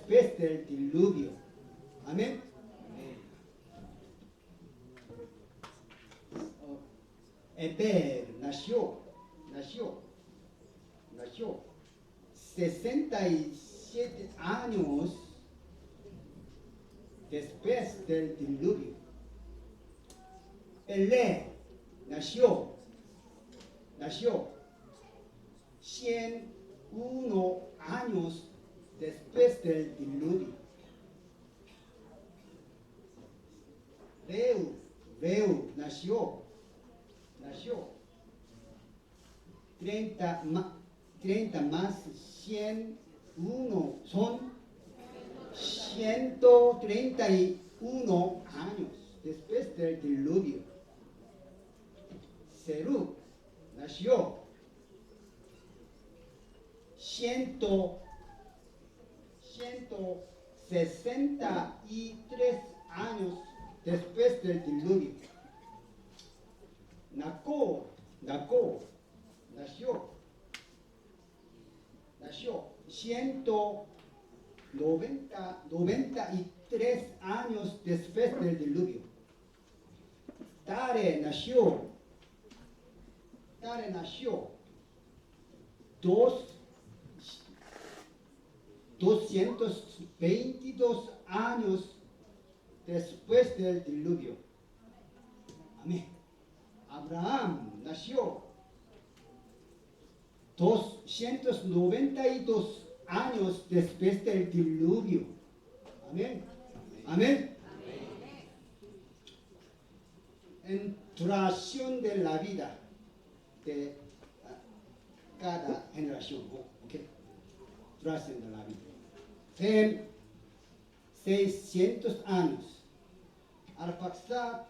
después del diluvio. Amén. Eber nació 67 años después del diluvio. Pelé nació 101 años después del diluvio. Reu nació 30 más 101 son 131 años después del diluvio. Serug nació 163 años después del diluvio. Nacor nació 193 años después del diluvio. Tare nació 222 años después del diluvio. Amén. Abraham nació 292 años después del diluvio. Amén. Amén. En duración de la vida de cada generación. Okay. Duración de la vida. 600 años. Arphaxad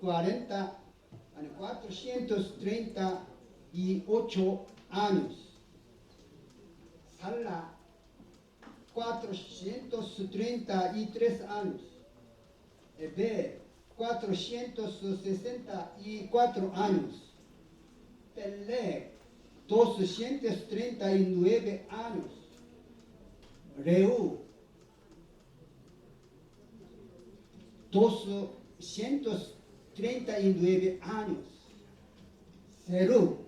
438 años. Sala 433 años. Eber 464 años. Pelé 239 años. Reu 239 años. Serug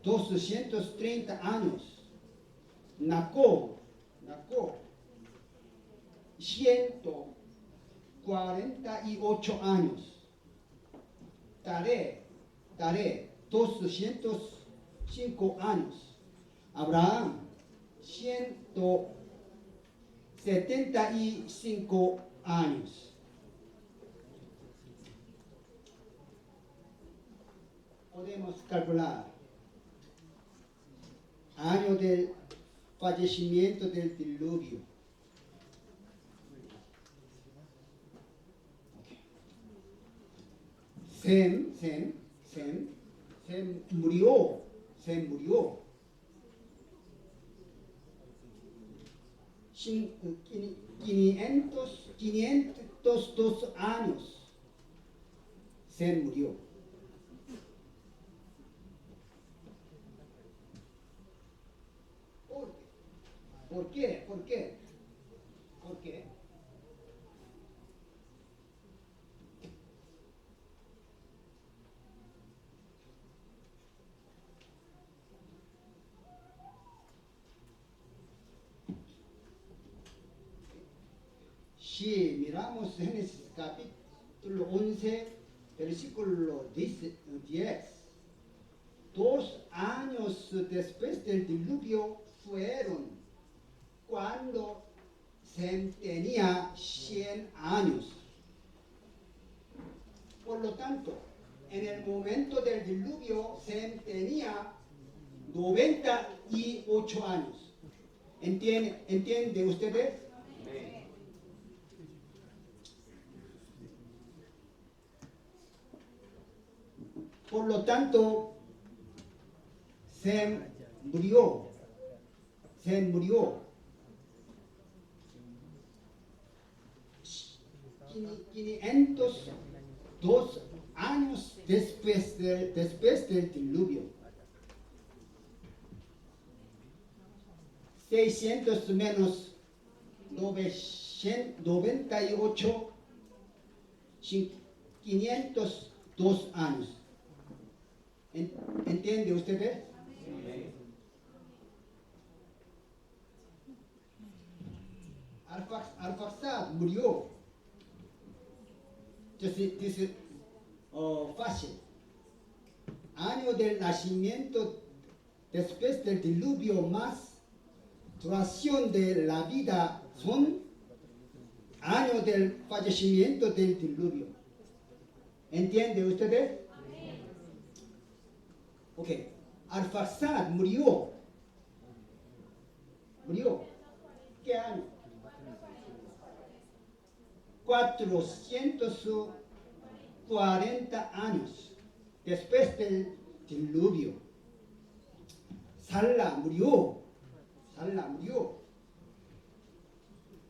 230 años. Nacor 148 años. Tare 205 años. Abraham 175 años. Podemos calcular año del fallecimiento del diluvio. Sem murió 502 años. Sem murió. ¿Por qué? Si miramos Génesis capítulo 11, versículo 10, 2 años después del diluvio fueron cuando Sem tenía 100 años. Por lo tanto, en el momento del diluvio, Sem tenía 98 años. ¿Entiende ustedes? Por lo tanto, Sem murió 502 años después del diluvio. 600 menos 998, 502 años. ¿Entiende ustedes? Arfaxad murió. Dice fácil. Año del nacimiento después del diluvio más duración de la vida son año del fallecimiento del diluvio. ¿Entiende ustedes? Ok. Arfaxad murió. ¿Qué año? 440 años después del diluvio. Sala murió.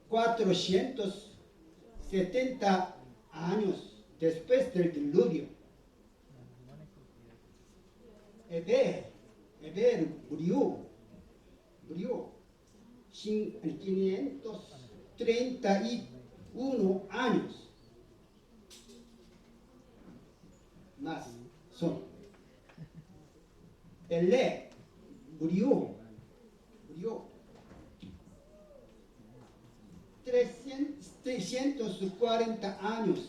470 años después del diluvio. Eber murió. 531 años más son. Pelé murió. 340 años.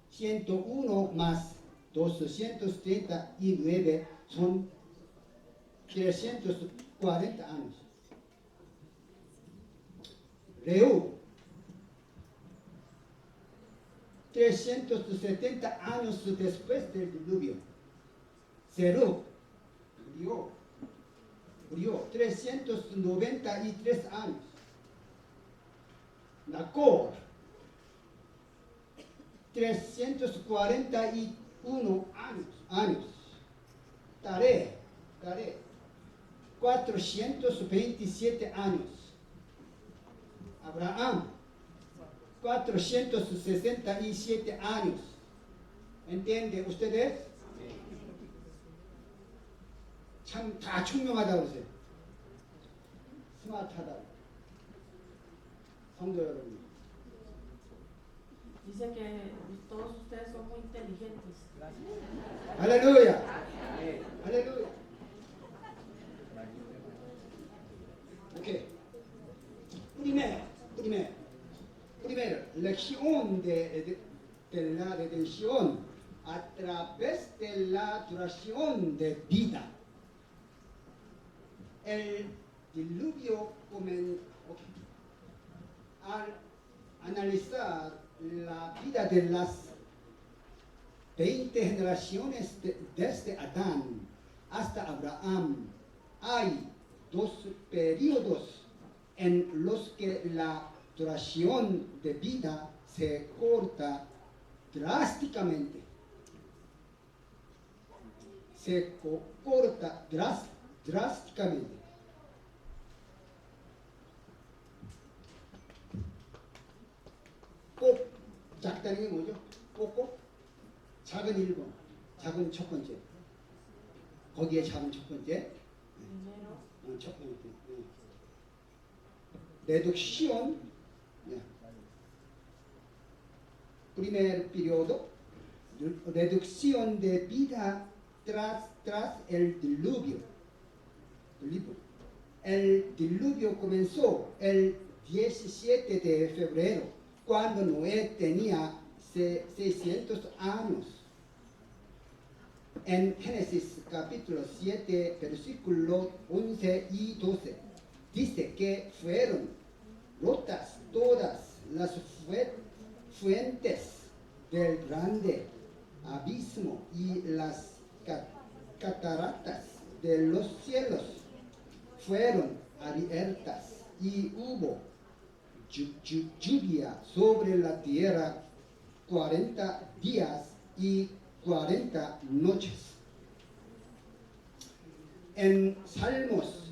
101 más 239 son 340 años. Reu, 370 años después del diluvio. Serug murió 393 años. Nacor, 341 años. Tare, 427 años. Abraham, 467 años. ¿Entiende ustedes? 참 다 총명하다고 그러세요. 스마트하다고. 성도 여러분. Dice que todos ustedes son muy inteligentes. Aleluya. Aleluya. Ok. Primero, lección de la redención a través de la duración de vida. El diluvio al analizar la vida de las 20 generaciones desde Adán hasta Abraham, hay dos periodos en los que la duración de vida se corta drásticamente. Drásticamente. 꼭 작다는 게 뭐죠? 꼭 작은 1번, 작은 첫 번째. 거기에 작은 첫 번째. 첫 번째. Reducción. Primer periodo. Reducción de vida tras el diluvio. El diluvio comenzó el 17 de febrero, cuando Noé tenía 600 años. En Génesis capítulo 7, versículos 11 y 12, dice que fueron rotas todas las fuentes del grande abismo y las cataratas de los cielos fueron abiertas y hubo lluvia sobre la tierra 40 días y 40 noches. En Salmos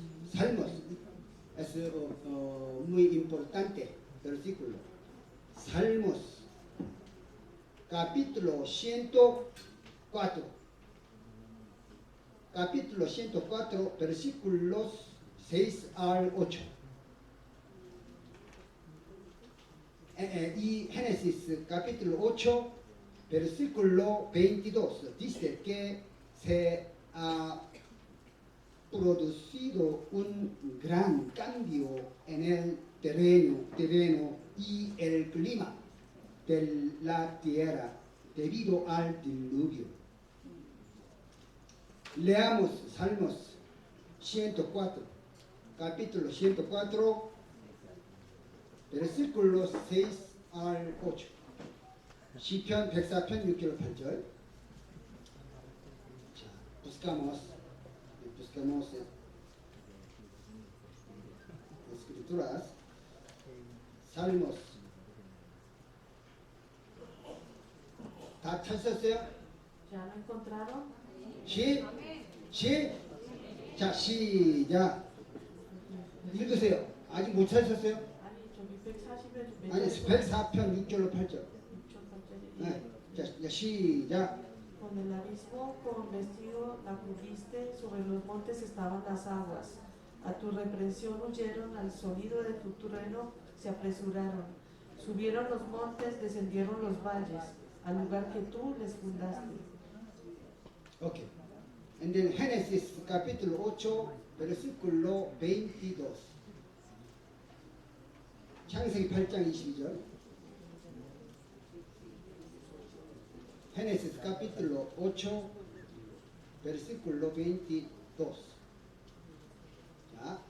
es muy importante versículo. Salmos capítulo 104. Capítulo 104, versículos 6 al 8. y Génesis capítulo 8, versículo 22, dice que se ha producido un gran cambio en el terreno y el clima de la tierra debido al diluvio. Leamos Salmos 104, capítulo 104, versículos 6 al 8. 시편 104편 6절 8절. 자, buscamos escrituras. Salmos. 다 찾으셨어요? ¿Ya lo encontraron? 자, 시작. 읽으세요. 아직 못 찾으셨어요? 아니 저기 140에 아니, 104편 6절로 8절. 네. 자, 시작. Con el abismo con vestido la cubriste, sobre los montes estaban las aguas. A tu reprensión huyeron, al sonido de tu trueno se apresuraron. Subieron los montes, descendieron los valles, al lugar que tú les fundaste. Okay. And then Génesis capítulo 8, versículo 22. 창세기 8장 22절. Génesis capítulo 8, versículo 22. 자,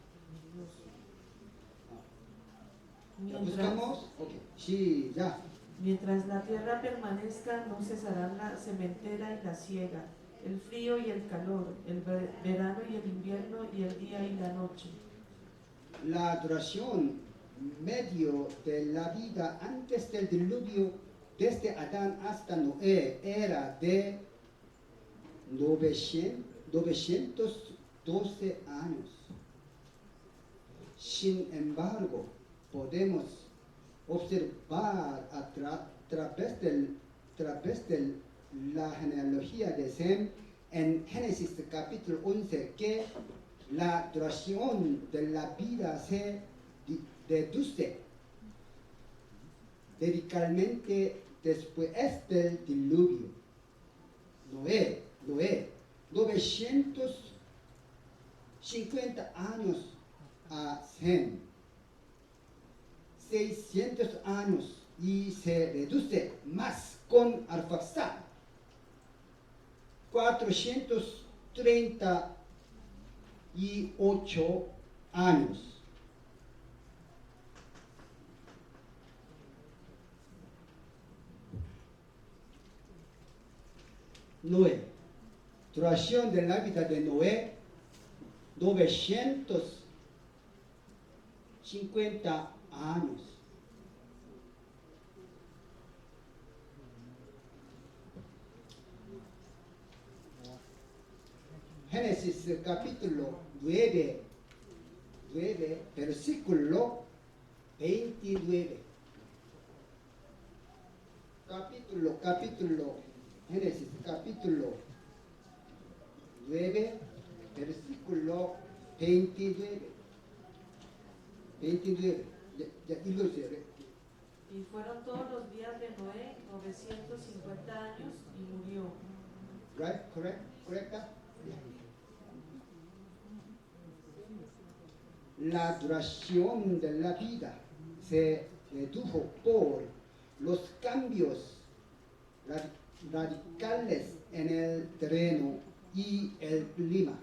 buscamos. Okay. 시작. Mientras la tierra permanezca, no cesarán la sementera y la siega, el frío y el calor, el verano y el invierno y el día y la noche. La duración medio de la vida antes del diluvio, desde Adán hasta Noé, era de 912 años. Sin embargo, podemos observar a través de la genealogía de Sem en Génesis capítulo 11 que la duración de la vida se deduce radicalmente después del diluvio. Noé, 950 años a Sem, 600 años y se reduce más con Arfaxad, 438 años. Noé, duración de la vida de Noé, 950 años. Génesis capítulo 9, versículo 29. Génesis capítulo 9, versículo 29. Ya 읽어주세요. Y fueron todos los días de Noé 950 años y murió. Right? Correcta? La duración de la vida se redujo por los cambios radicales en el terreno y el clima.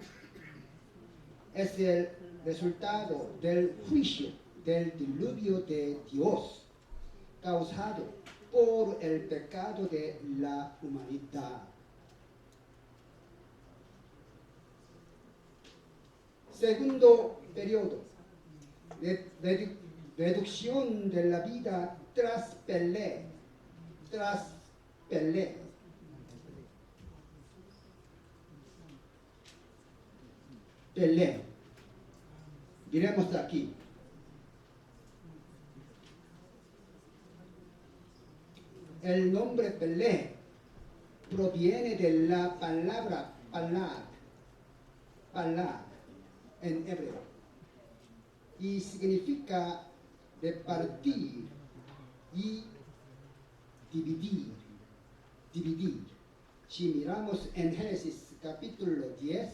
Es el resultado del juicio del diluvio de Dios causado por el pecado de la humanidad. Segundo periodo, reducción de la vida tras Pelé. Diremos aquí. El nombre Pelé proviene de la palabra palag en hebreo y significa de partir y dividir. Si miramos en Génesis capítulo 10,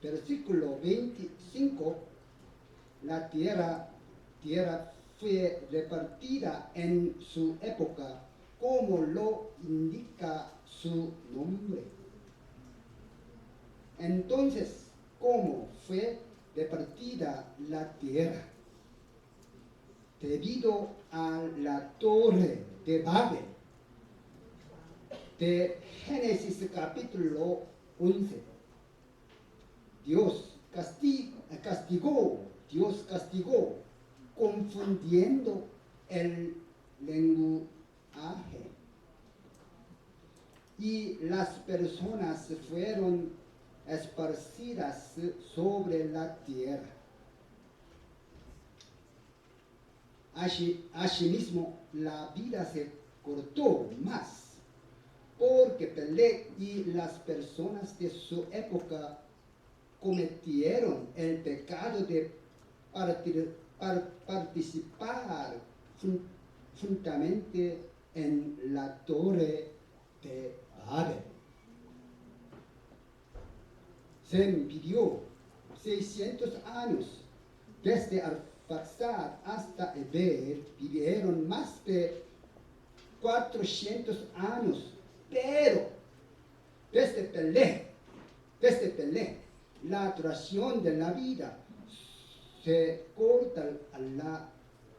versículo 25, la tierra fue repartida en su época, como lo indica su nombre. Entonces, ¿cómo fue repartida la tierra? Debido a la torre de Babel, de Génesis capítulo 11. Dios castigó confundiendo el lenguaje. Y las personas fueron esparcidas sobre la tierra. Asimismo, la vida se cortó más, porque Peleg y las personas de su época cometieron el pecado de participar juntamente en la torre de Babel. Sem vivió 600 años. Desde Arfaxad hasta Eber vivieron más de 400 años. Pero desde Peleg, la duración de la vida se corta a la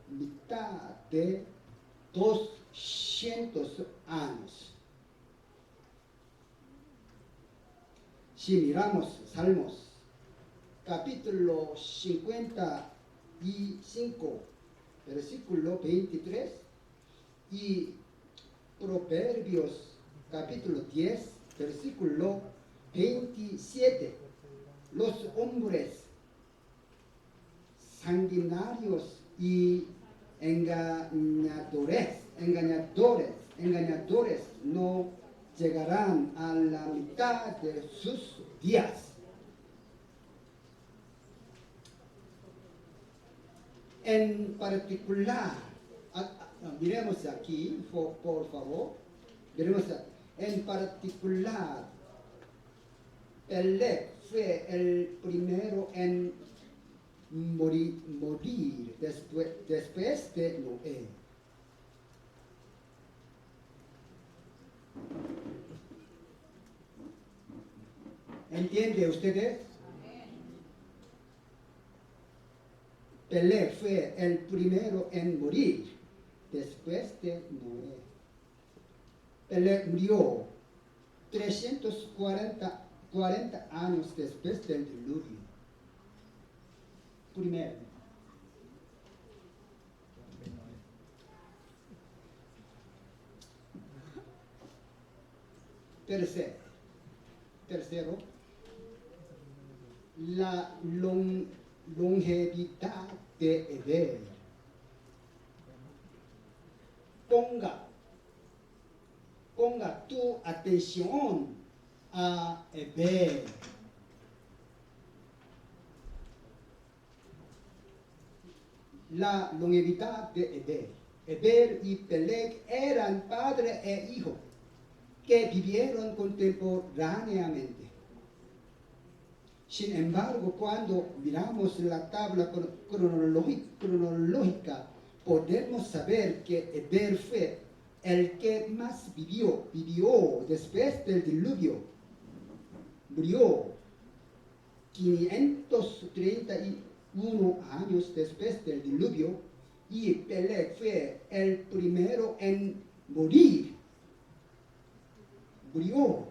mitad de 200 años. Si miramos Salmos, capítulo 55, versículo 23, y Proverbios, capítulo 10, versículo 27, los hombres sanguinarios y engañadores no llegarán a la mitad de sus días. En particular, miremos aquí, por favor, miremos en particular, Peleg fue el primero en morir después de Noé. ¿Entiende ustedes? Peleg fue el primero en morir después de Noé. Peleg murió 340 años después del diluvio. Primero. Tercero, la longevidad de Eber. Ponga tu atención a Eber. La longevidad de Eber. Eber y Peleg eran padre e hijo que vivieron contemporáneamente. Sin embargo, cuando miramos la tabla cronológica, podemos saber que Eber fue el que más vivió después del diluvio. Murió 531 años después del diluvio, y Peleg fue el primero en morir. Murió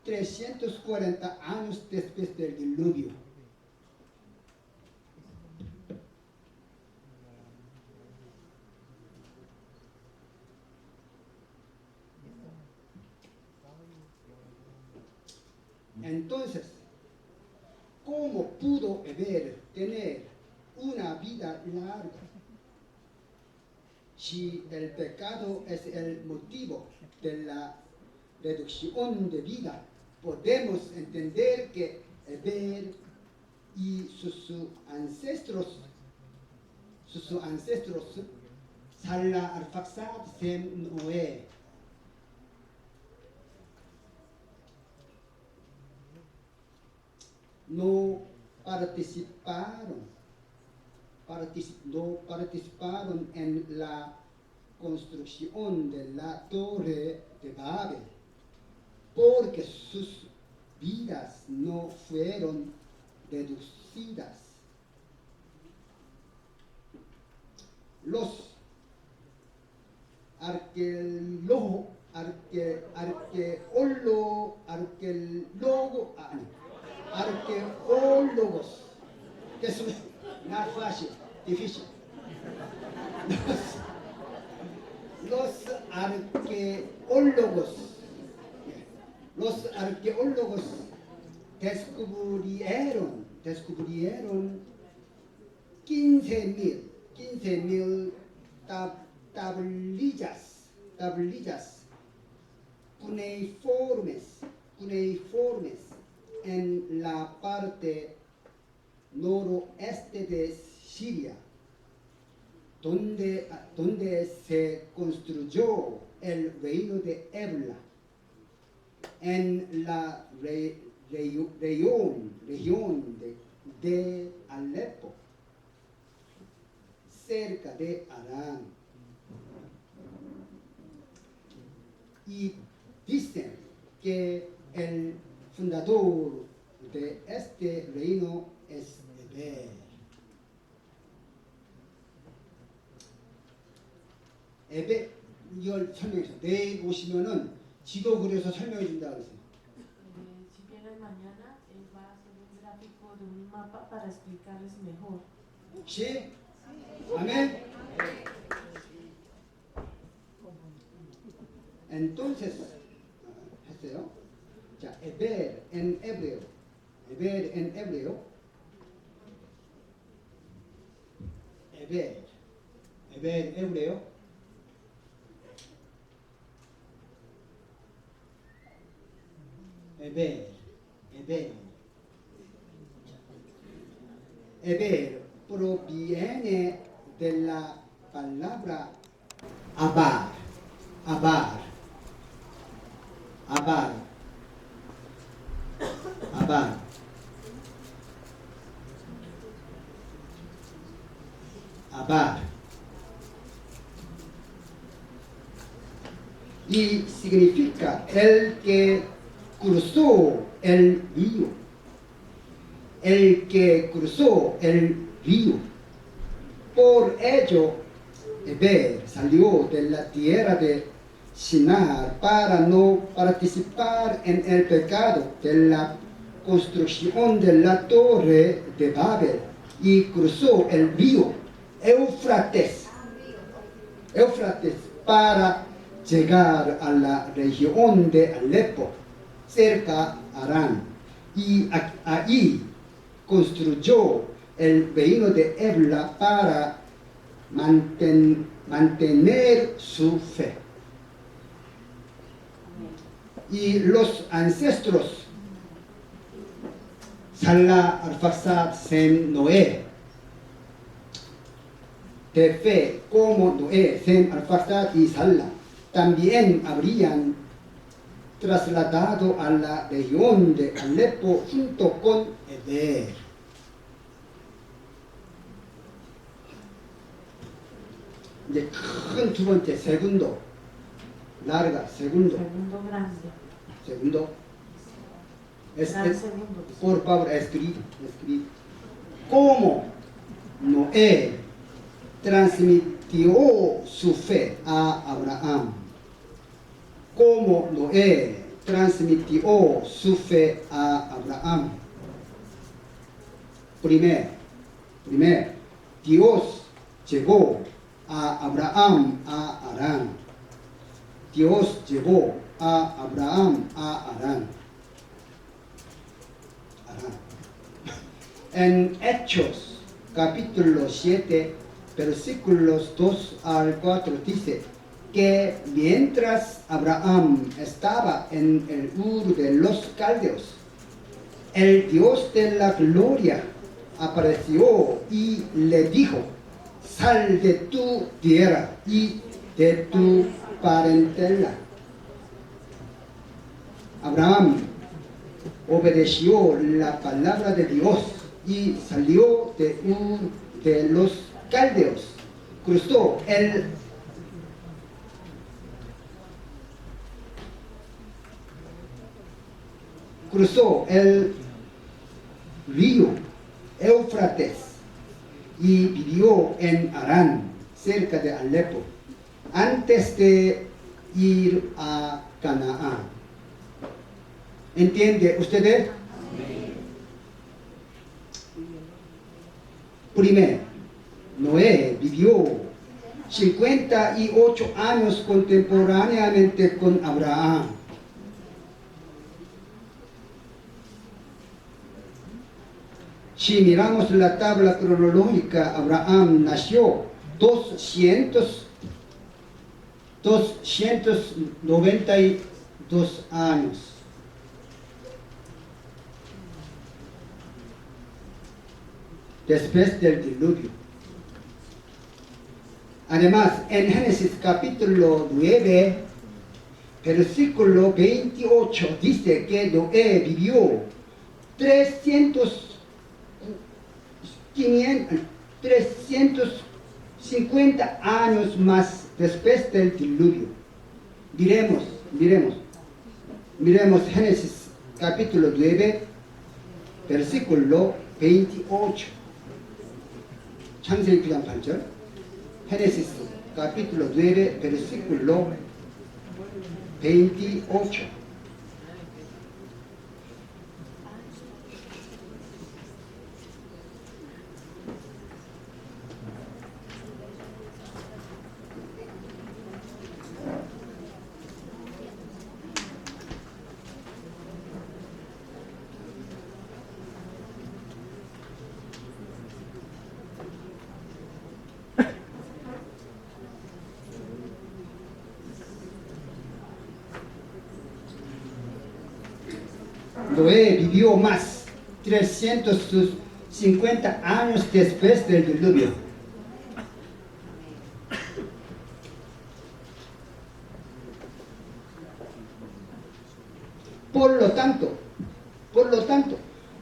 340 años después del diluvio. Entonces, ¿cómo pudo Eber tener una vida larga? Si el pecado es el motivo de la reducción de vida, podemos entender que Eber y sus ancestros Salah Arfaxad Sem Noé. No participaron en la construcción de la Torre de Babel, porque sus vidas no fueron deducidas. Los arqueólogos, que es una fácil, difícil. Los arqueólogos descubrieron 15,000 tablillas cuneiformes en la parte noroeste de Siria, donde se construyó el reino de Ebla, en la región de Alepo, cerca de Arán. Y dicen que el fundador de este reino es Eber. 에베, 이걸 설명해서 내일 오시면은 지도 그려서 설명해 준다 그랬어요. Si vienen mañana, él va a hacer un gráfico de un mapa para explicarles mejor. 혹시? 아멘? Entonces, 했어요. 자, Eber en hebreo. Eber en hebreo. Eber en hebreo. Eber proviene de la palabra abar. Y significa el que cruzó el río. El que cruzó el río. Por ello, Eber salió de la tierra de Shinar para no participar en el pecado de la construcción de la Torre de Babel y cruzó el río Éufrates para llegar a la región de Alepo, cerca de Arán, y ahí construyó el reino de Ebla para mantener su fe. Y los ancestros Salah, Arfaxad, Sem, Noé, de fe como Noé, Sem, Arfaxad y Salah, también habrían trasladado a la región de Alepo junto con Eber. 이제 큰 두 번째 segundo, larga, segundo grande. Segundo. Por favor, escribe. ¿Cómo Noé transmitió su fe a Abraham? ¿Cómo Noé transmitió su fe a Abraham? Primero, Dios llevó a Abraham a Arán. En Hechos, capítulo 7, versículos 2 al 4, dice que mientras Abraham estaba en el Ur de los Caldeos, el Dios de la gloria apareció y le dijo: sal de tu tierra y de tu parentela. Abraham obedeció la palabra de Dios y salió de los caldeos. Cruzó el río Éufrates y vivió en Harán, cerca de Alepo, antes de ir a Canaán. ¿Entiende ustedes? Primero, Noé vivió 58 años contemporáneamente con Abraham. Si miramos la tabla cronológica, Abraham nació 292 años. Después del diluvio. Además, en Génesis capítulo 9, versículo 28, dice que Noé vivió 350 años más después del diluvio. Miremos Génesis capítulo 9, versículo 28. 창세기 9장 8절. Génesis capítulo 9, versículo 28. Noé vivió más 350 años después del diluvio. Por lo tanto,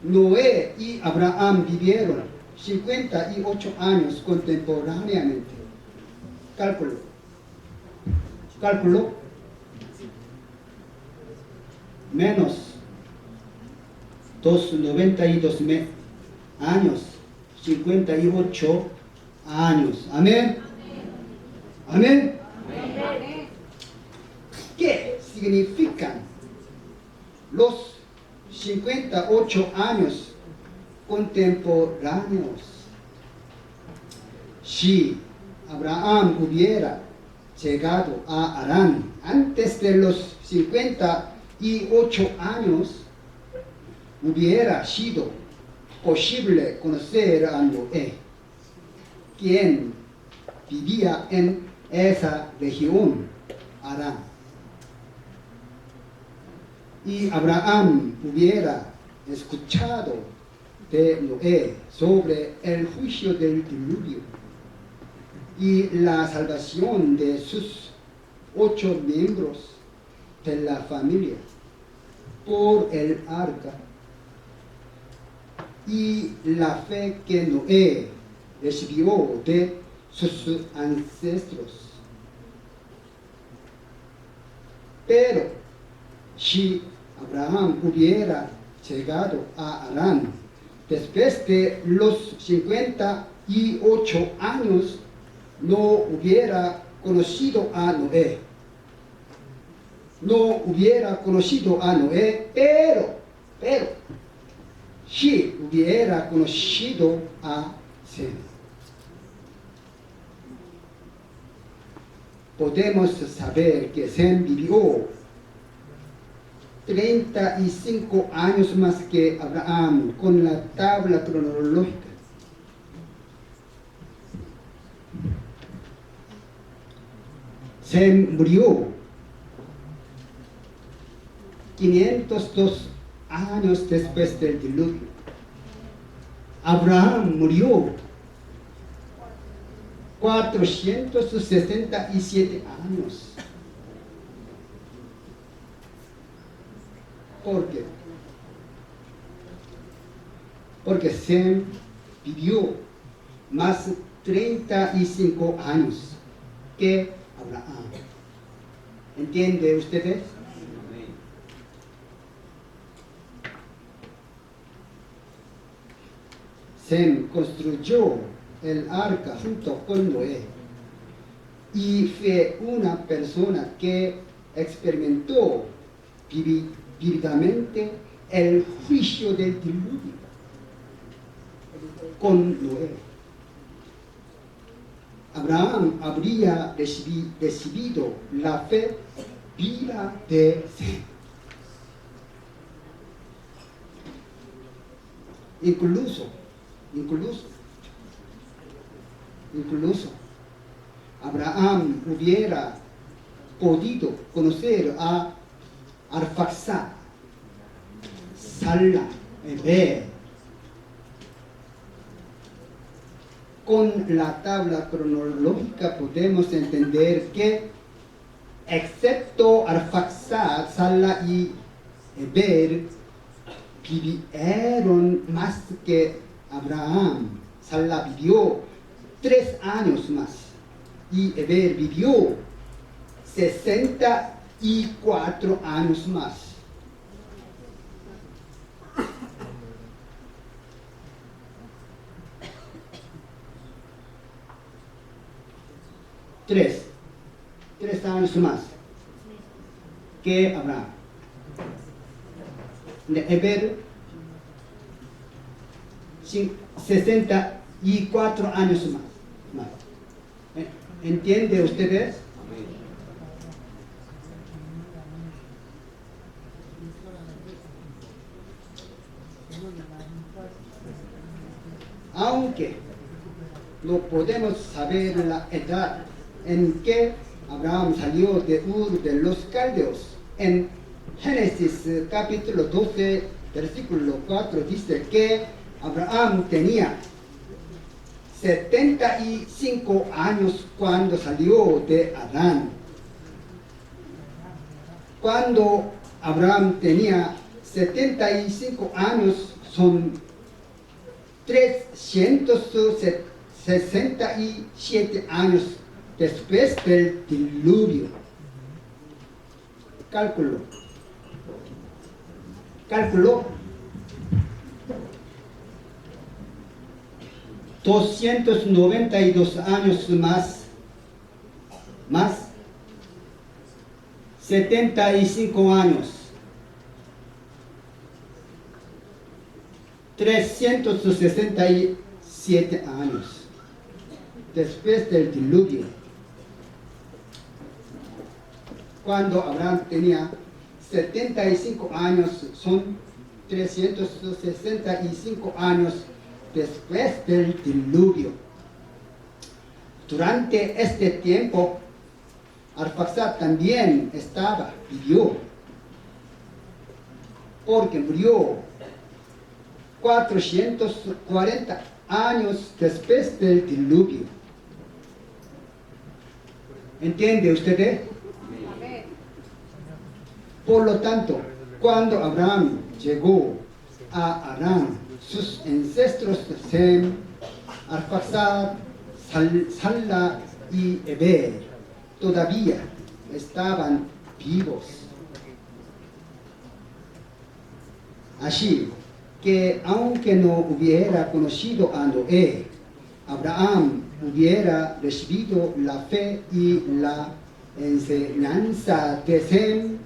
Noé y Abraham vivieron 58 años contemporáneamente. Cálculo. Menos 92 años, 58 años. Amén. Amén. ¿Qué significan los 58 años contemporáneos? Si Abraham hubiera llegado a Harán antes de los 58 años, hubiera sido posible conocer a Noé, quien vivía en esa región, Harán. Y Abraham hubiera escuchado de Noé sobre el juicio del diluvio y la salvación de sus 8 miembros de la familia por el arca, y la fe que Noé recibió de sus ancestros. Pero si Abraham hubiera llegado a Harán después de los 58 años, no hubiera conocido a Noé. Pero si hubiera conocido a Sem. Podemos saber que Sem vivió 35 años más que Abraham con la tabla cronológica. Sem murió 502 años después del diluvio. Abraham murió 467 años. ¿Por qué? Porque Sem vivió más 35 años que Abraham. ¿Entienden ustedes? Sem construyó el arca junto con Noé y fue una persona que experimentó vívidamente el juicio del diluvio con Noé. Abraham habría recibido la fe viva de Sem. Incluso, Abraham hubiera podido conocer a Arfaxad, Sala, Eber. Con la tabla cronológica podemos entender que, excepto Arfaxad, Sala y Eber, vivieron más que Abraham. Sala vivió 3 años más y Eber vivió 64 años más. Tres años más que Abraham. Eber 64 años más. ¿Entienden ustedes? Aunque no podemos saber la edad en que Abraham salió de Ur de los Caldeos, en Génesis capítulo 12, versículo 4 dice que Abraham tenía 75 años cuando salió de Adán. Cuando Abraham tenía 75 años, son 367 años después del diluvio. Cálculo 292 años más 75 años, 367 años después del diluvio. Cuando Abraham tenía 75 años, son 365 años después del diluvio. Durante este tiempo, Arfaxad también vivió, porque murió 440 años después del diluvio. ¿Entiende usted? Por lo tanto, cuando Abraham llegó a Harán, sus ancestros Sem, Arfaxad, Sala y Eber todavía estaban vivos. Así que aunque no hubiera conocido a Noé, Abraham hubiera recibido la fe y la enseñanza de Sem,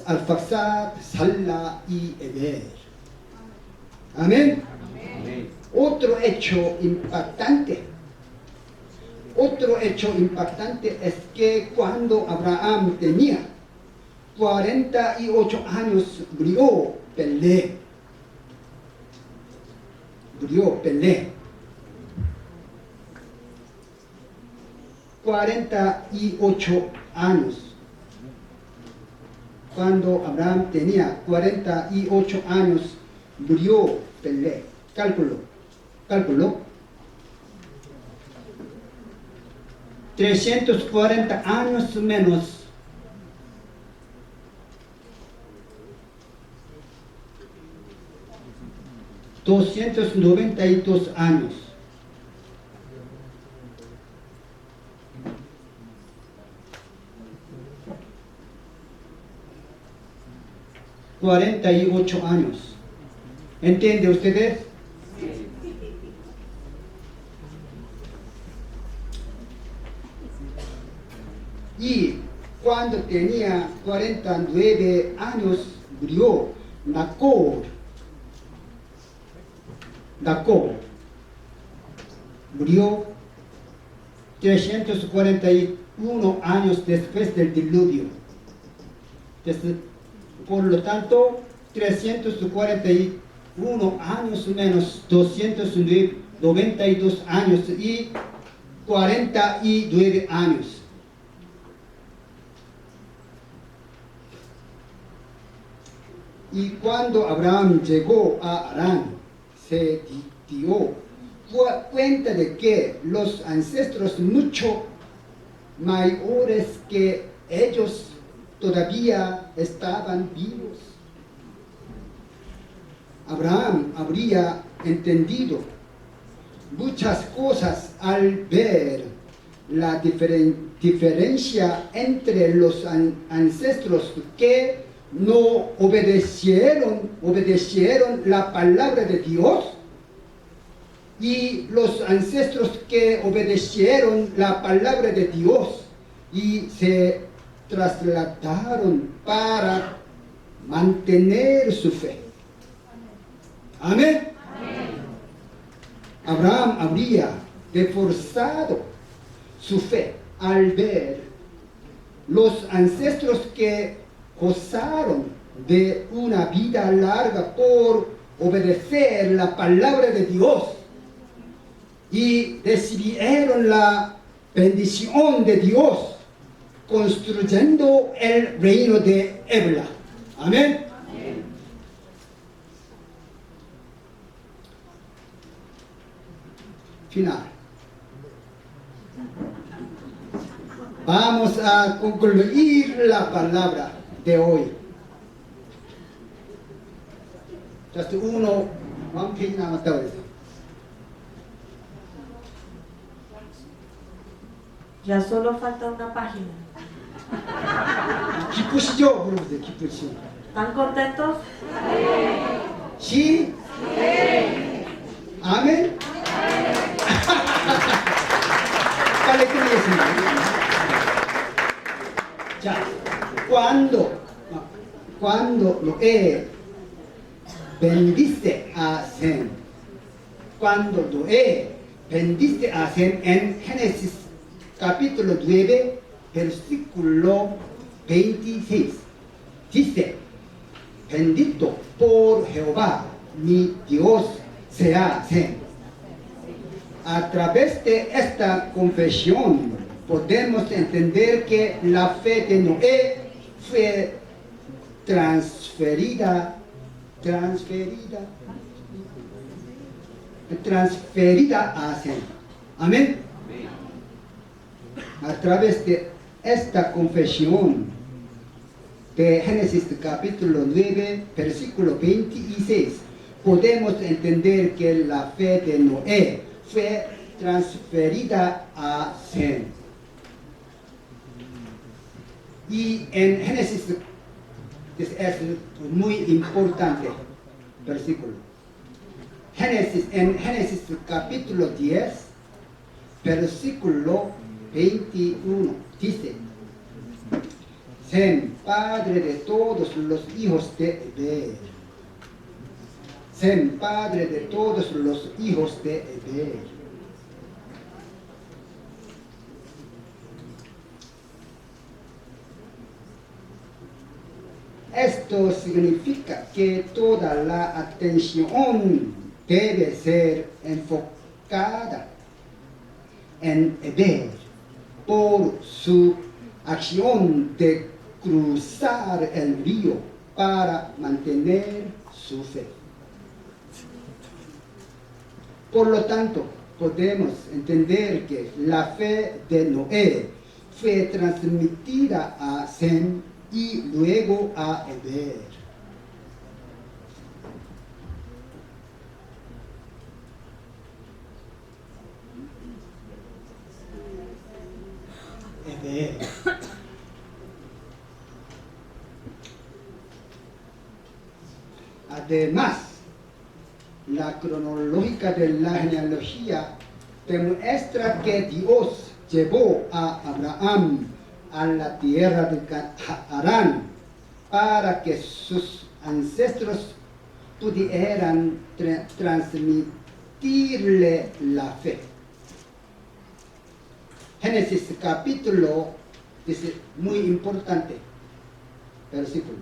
Arfaxad, Sala y Eber. Amén. Amén. Otro hecho impactante es que cuando Abraham tenía 48 años, murió Pelé. 48 años. Cuando Abraham tenía 48 años, murió Pelé. Cálculo. 340 años menos. $292. 48 años. ¿Entiende ustedes? Y cuando tenía 49 años murió Nacor. Murió 341 años después del diluvio. Por lo tanto, 341 años menos 292 años y 49 años. Y cuando Abraham llegó a Harán, se dio cuenta de que los ancestros mucho mayores que ellos todavía estaban vivos. Abraham habría entendido muchas cosas al ver la diferencia entre los ancestros que no obedecieron la palabra de Dios y los ancestros que obedecieron la palabra de Dios y se trasladaron para mantener su fe. Amén. Abraham habría reforzado su fe al ver los ancestros que gozaron de una vida larga por obedecer la palabra de Dios y recibieron la bendición de Dios construyendo el reino de Ebla. Amén. Final. Vamos a concluir la palabra de hoy. Just one page 남았다고 그랬어요. Ya solo falta una página. 기쁘시죠? 물어보세요. 기쁘시죠? ¿Están contentos? 시? 아멘? 빨리 끝내겠습니다. 자, cuando Noé bendice a Sem, cuando Noé bendice a Sem en Génesis capítulo 9, versículo 26, dice: bendito por Jehová, mi Dios sea Sem. A través de esta confesión podemos entender que la fe de Noé fue transferida a Sem. Amén. A través de esta confesión de Génesis capítulo 9, versículo 26, podemos entender que la fe de Noé fue transferida a Sem. Y en Génesis es muy importante versículo. En Génesis capítulo 10, versículo 21, dice: Sem, padre de todos los hijos de Eber. Sem, padre de todos los hijos de Eber. Esto significa que toda la atención debe ser enfocada en Eber por su acción de cruzar el río para mantener su fe. Por lo tanto, podemos entender que la fe de Noé fue transmitida a Sem y luego a Eber. Eber. Además, la cronológica de la genealogía demuestra que Dios llevó a Abraham a la tierra de Harán para que sus ancestros pudieran transmitirle la fe. Génesis capítulo, dice, muy importante, versículo.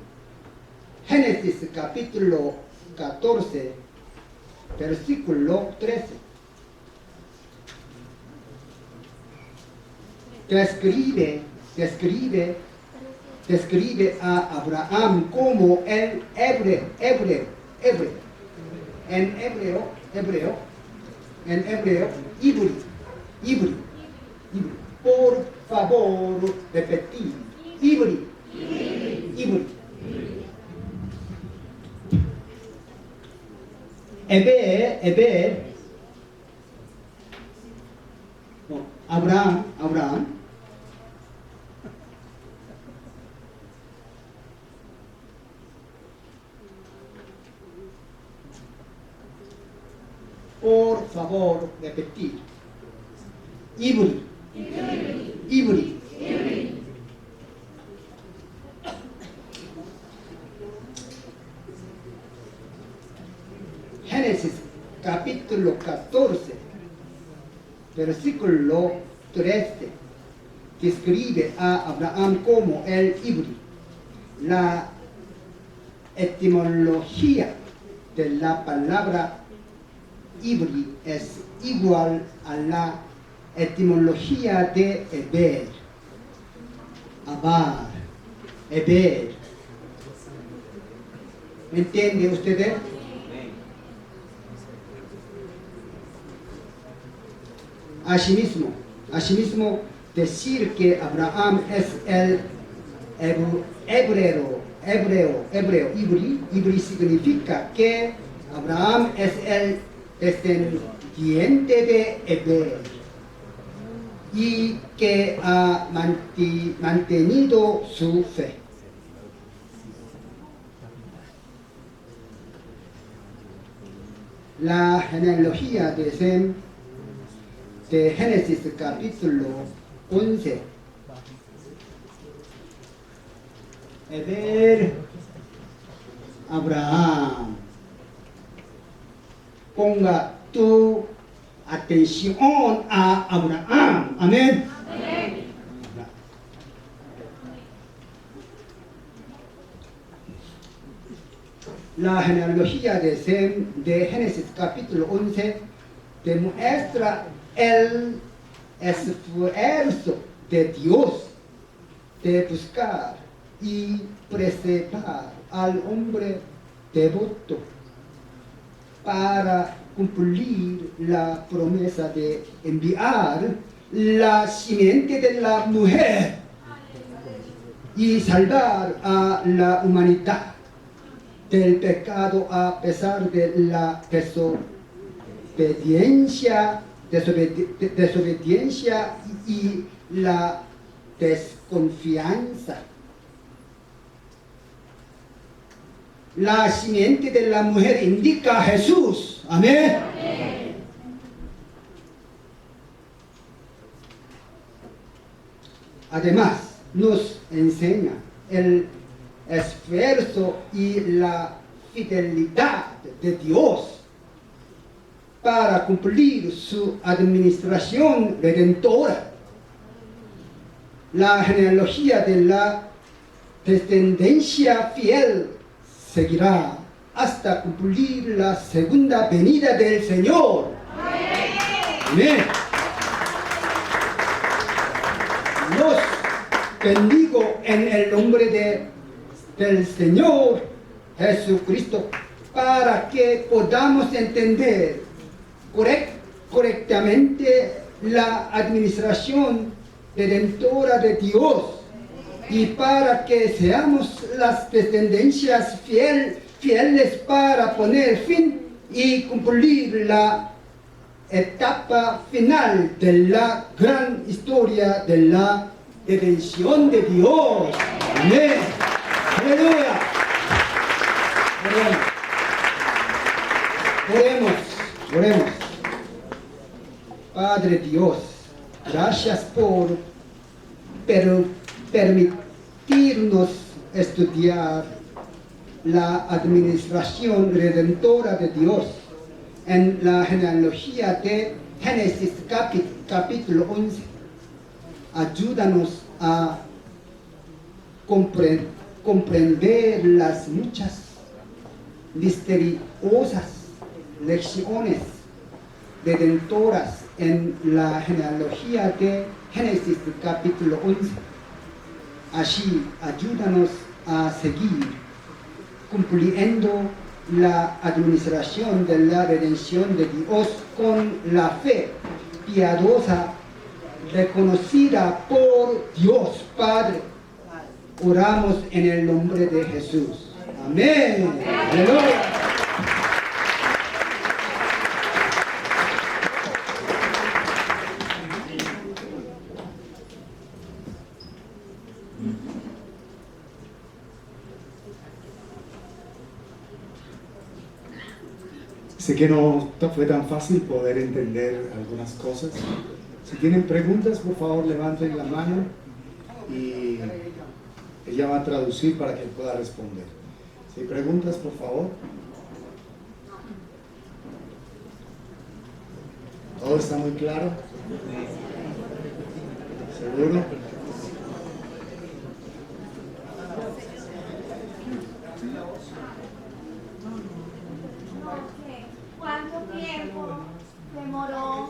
Génesis capítulo 14, versículo 13. Describe a Abraham como el hebreo. En hebreo, Ibri. Por favor, repetir. Ibri. Eber, Abraham, por favor, repetir. Ibri. Génesis capítulo 14, versículo 13, describe a Abraham como el Ibri. La etimología de la palabra Ibri es igual a la etimología de Eber. Eber. ¿Me entiende usted? Asimismo, decir que Abraham es el hebreo, Ibri significa que Abraham es el descendiente de Eber y que ha mantenido su fe. La genealogía de Sem de Génesis capítulo 11. Eber, Abraham. Ponga tu atención a Abraham. Amén. La genealogía de Sem de Génesis capítulo 11 demuestra el esfuerzo de Dios de buscar y preservar al hombre devoto para cumplir la promesa de enviar la simiente de la mujer y salvar a la humanidad del pecado a pesar de la desobediencia y la desconfianza. La simiente de la mujer indica a Jesús. Amén. Además, nos enseña el esfuerzo y la fidelidad de Dios para cumplir su administración redentora. La genealogía de la descendencia fiel seguirá hasta cumplir la segunda venida del Señor. Amén. Los bendigo en el nombre del Señor Jesucristo para que podamos entender correctamente la administración redentora de Dios y para que seamos las descendencias fieles para poner fin y cumplir la etapa final de la gran historia de la redención de Dios. Amén. Aleluya. Oremos. Padre Dios, gracias por permitirnos estudiar la administración redentora de Dios en la genealogía de Génesis capítulo 11. Ayúdanos a comprender las muchas misteriosas lecciones redentoras en la genealogía de Génesis capítulo 11. Así, ayúdanos a seguir cumpliendo la administración de la redención de Dios con la fe piadosa reconocida por Dios Padre. Oramos en el nombre de Jesús. Amén. Aleluya. Sé que no fue tan fácil poder entender algunas cosas. Si tienen preguntas, por favor, levanten la mano y ella va a traducir para que pueda responder. Si hay preguntas, por favor. ¿Todo está muy claro? ¿Seguro? ¿Cuánto tiempo demoró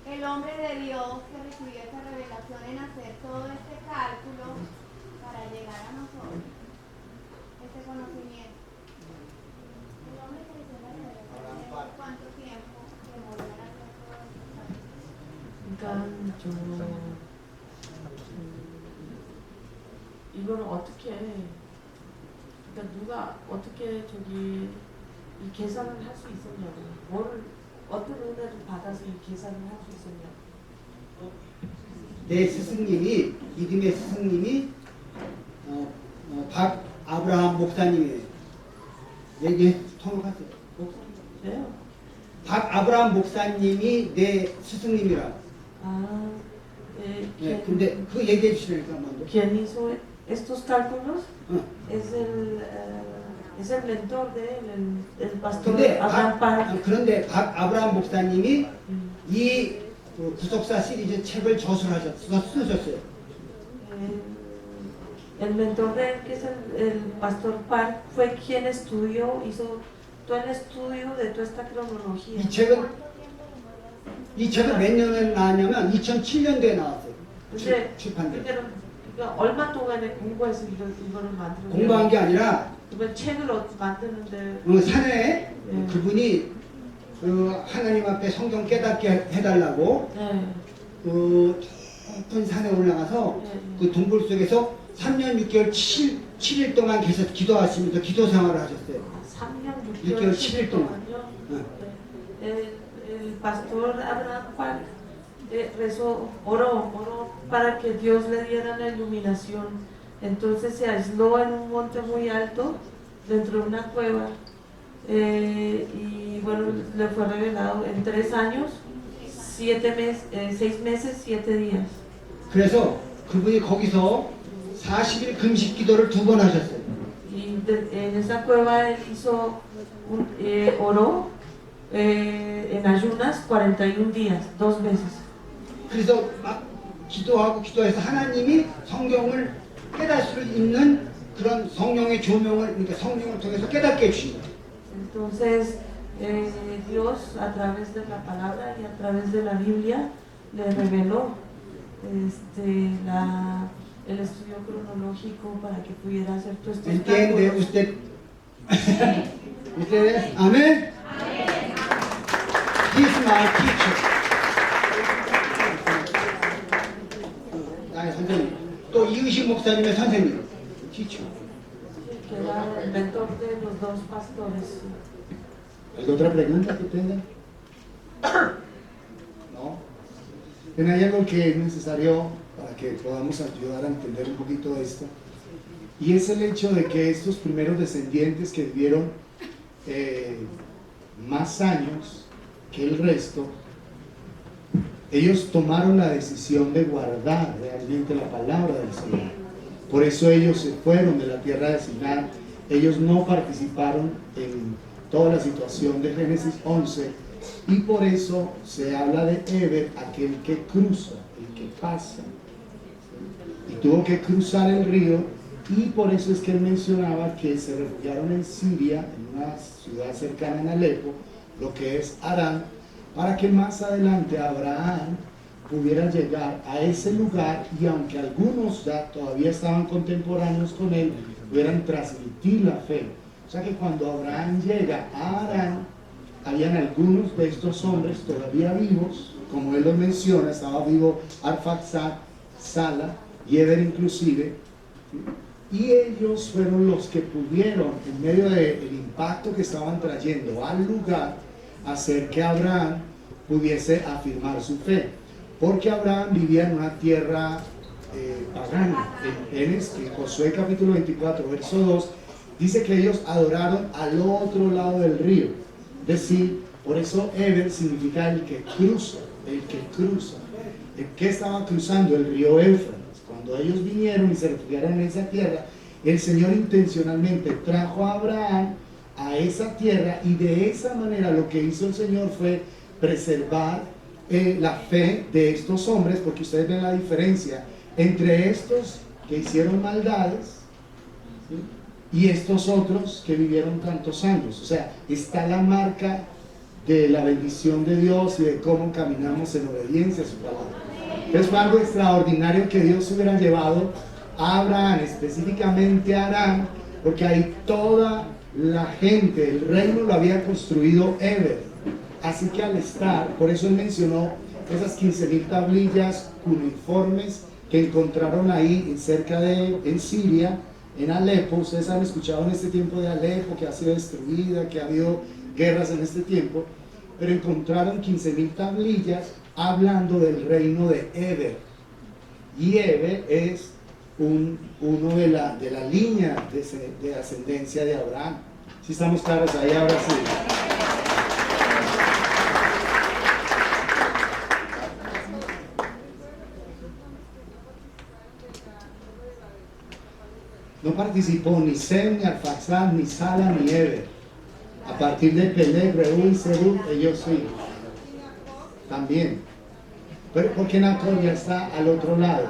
el hombre de Dios que recibió esta revelación en hacer todo este cálculo para llegar a nosotros? Este conocimiento. El hombre que recibió la revelación, ¿cuánto tiempo demoró en hacer todo este cálculo? 이거는 어떻게, 그러니까 누가 어떻게 저기 이 계산을 할 수 있었냐고, 어떤 은혜를 받아서 이 계산을 할 수 있었냐고. 내 스승님이, 믿음의 스승님이 박 아브라함 목사님이에요. 얘기 통역하세요. 네. 박 아브라함 목사님이 내 스승님이라. 아, 네, 근데 그 얘기해 주시니까 먼저. ¿Quién hizo estos cálculos? 어. Es el mentor de él, el pastor 근데 Abraham Park. 그런데 박 아브라함 목사님이 이 구속사 시리즈 책을 쓰셨어요. El mentor de él, que es el pastor Park, fue quien estudió, hizo todo el estudio de toda esta cronología. 이 책은 몇 년에 나왔냐면 2007년도에 나왔어요. 근데 출판된. 그러니까 얼마 동안에 공부해서 이거를 만들었어요? 공부한 게 아니라 이번 책을 만드는데 산에 그분이 하나님 앞에 성경 깨닫게 해달라고 네. 높은 산에 올라가서 그 동굴 속에서 3년 6개월 7일 동안 계속 기도하시면서 기도 생활을 하셨어요. 3년 6개월 7일 동안. El pastor Abraham Park oró para que Dios le diera la iluminación. Entonces se aisló en un monte muy alto, dentro de una cueva, y bueno, le fue revelado en 3 años, 6 meses, 7 días. 그래서 그분이 거기서 40일 금식 기도를 2번 하셨어요. Y en esa cueva él oró en ayunas 41 días, 2 veces. 그래서 막 기도해서 하나님이 성경을 깨달을 수 있는 그런 성령의 조명을, 그러니까 성령을 통해서 깨닫게 해주신 거예요. Entonces Dios a través de la palabra y a través de la Biblia le reveló el estudio cronológico para que pudiera hacer todos estos ¿Entiende cálculos. usted? ¿Ustedes? ¿Amén? He's my teacher. 나의 선생님. 또 이유식 목사님의 선생님. teacher. que era el mentor de los dos pastores. ¿Alguna otra pregunta que tengan? ¿No? Bien, hay algo que es necesario para que podamos ayudar a entender un poquito esto. Y es el hecho de que estos primeros descendientes que vivieron más años que el resto, ellos tomaron la decisión de guardar realmente la palabra del Señor. Por eso ellos se fueron de la tierra de Sinar. Ellos no participaron en toda la situación de Génesis 11. Y por eso se habla de Eber, aquel que cruza, el que pasa. Y tuvo que cruzar el río. Y por eso es que él mencionaba que se refugiaron en Siria, en una ciudad cercana en Alepo, lo que es Harán, para que más adelante Abraham pudiera llegar a ese lugar y aunque algunos ya todavía estaban contemporáneos con él, pudieran transmitir la fe. O sea que cuando Abraham llega a Harán, habían algunos de estos hombres todavía vivos, como él lo menciona, estaba vivo Arfaxad, Sala, Eber inclusive, y ellos fueron los que pudieron, en medio del impacto que estaban trayendo al lugar, hacer que Abraham pudiese afirmar su fe. Porque Abraham vivía en una tierra pagana. En Josué capítulo 24, verso 2, dice que ellos adoraron al otro lado del río. Es decir, por eso Eber significa el que cruza, el que cruza. ¿El que estaba cruzando? El río Éufrates. Cuando ellos vinieron y se refugiaron en esa tierra, el Señor intencionalmente trajo a Abraham a esa tierra y de esa manera lo que hizo el Señor fue preservar la fe de estos hombres, porque ustedes ven la diferencia entre estos que hicieron maldades, ¿sí?, y estos otros que vivieron tantos años. O sea, está la marca de la bendición de Dios y de cómo caminamos en obediencia a su palabra. Es algo extraordinario que Dios hubiera llevado a Abraham, específicamente a Harán, porque ahí toda la gente, el reino lo había construido Eber. Así que al estar, por eso él mencionó esas 15.000 tablillas cuneiformes que encontraron ahí en Siria, en Alepo. Ustedes han escuchado en este tiempo de Alepo que ha sido destruida, que ha habido guerras en este tiempo, pero encontraron 15.000 tablillas hablando del reino de Eber. Y Eber es uno de la línea de ascendencia de Abraham. Si estamos claros ahí, ahora sí. No participó ni Sem, ni Arfaxad, ni Sala, ni Eber. A partir de Peleg, Reú y Serú, ellos sí. También. Pero porque Nacor ya está al otro lado.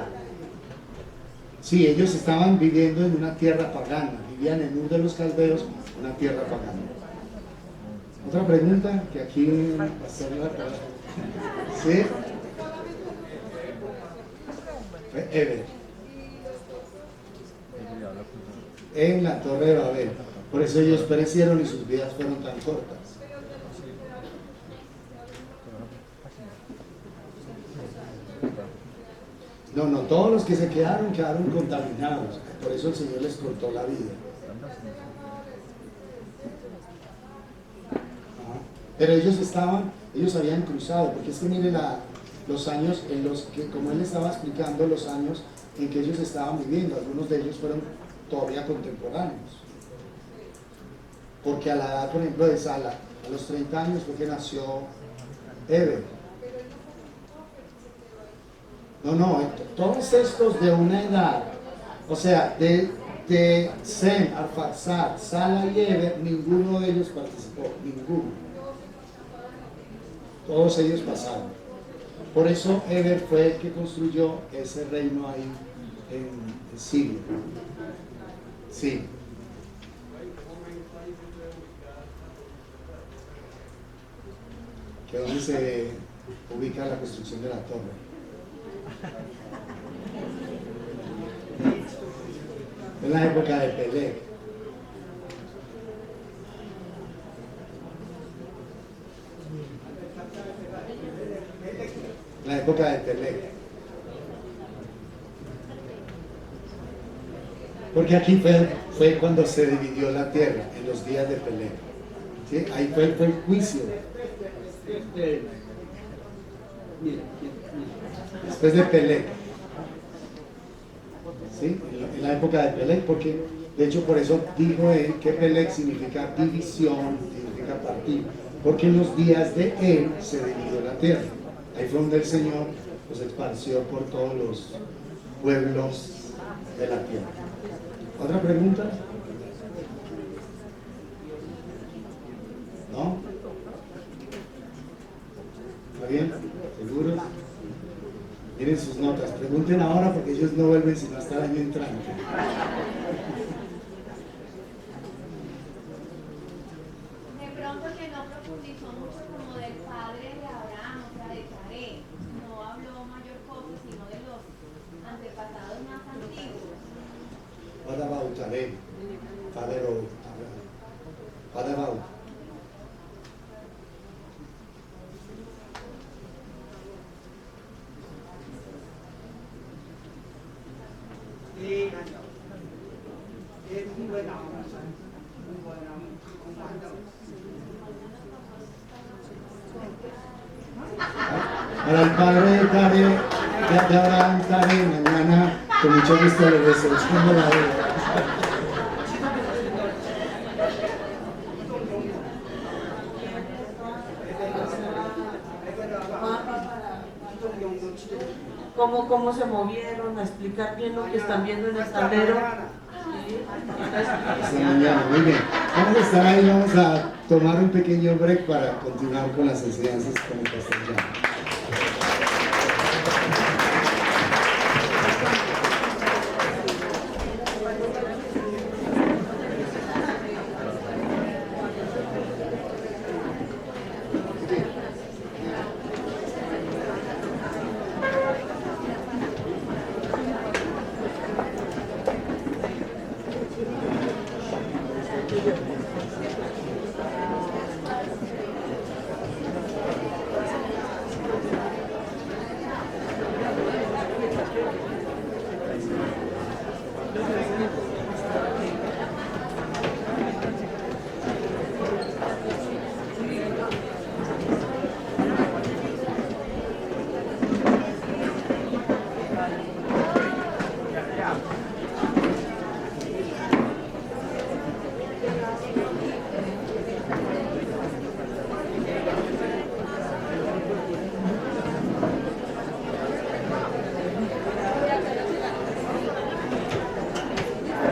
Sí, ellos estaban viviendo en una tierra pagana. Vivían en Ur de los Caldeos, una tierra pagana. Otra pregunta que aquí ¿sí? Fue Eber. En la Torre de Babel. Por eso ellos perecieron y sus vidas fueron tan cortas. No, todos los que se quedaron contaminados. Por eso el Señor les cortó la vida. Pero ellos habían cruzado, porque es que mire los años en los que, como él estaba explicando, los años en que ellos estaban viviendo, algunos de ellos fueron todavía contemporáneos. Porque a la edad, por ejemplo, de Sala, a los 30 años fue que nació Eber. No, todos estos de una edad, o sea, de Sem, Arfaxad, Sala y Eber, ninguno de ellos participó, ninguno. Todos ellos pasaron. Por eso Eber fue el que construyó ese reino ahí en Siria. Sí. Que donde se ubica la construcción de la torre. En la época de Peleg. época de Pelec. Porque aquí fue cuando se dividió la tierra, en los días de Pelec. ¿Sí? Ahí fue el juicio. Después de Pelec. ¿Sí? En la época de Pelec, porque de hecho por eso dijo él que Pelec significa división, significa partido, porque en los días de él se dividió la tierra. Ahí fue donde el Señor los esparció por todos los pueblos de la tierra. ¿Otra pregunta? ¿No? ¿Está bien? ¿Seguros? Miren sus notas. Pregunten ahora porque ellos no vuelven sino hasta el año entrante. De pronto que no profundizó mucho como del padre de Abraham, o sea, de Taré. No habló mayor cosa, sino de los antepasados más antiguos. What about Tarek? Father of Abraham. What about? Para el padre de Tarek, de Abraham Tarek, mañana con mucho gusto le respondo la duda. Cómo se movieron, a explicar bien lo que están viendo en el tablero. Hasta mañana, muy bien. Vamos a estar ahí, vamos a tomar un pequeño break para continuar con las enseñanzas con el pastor Jan.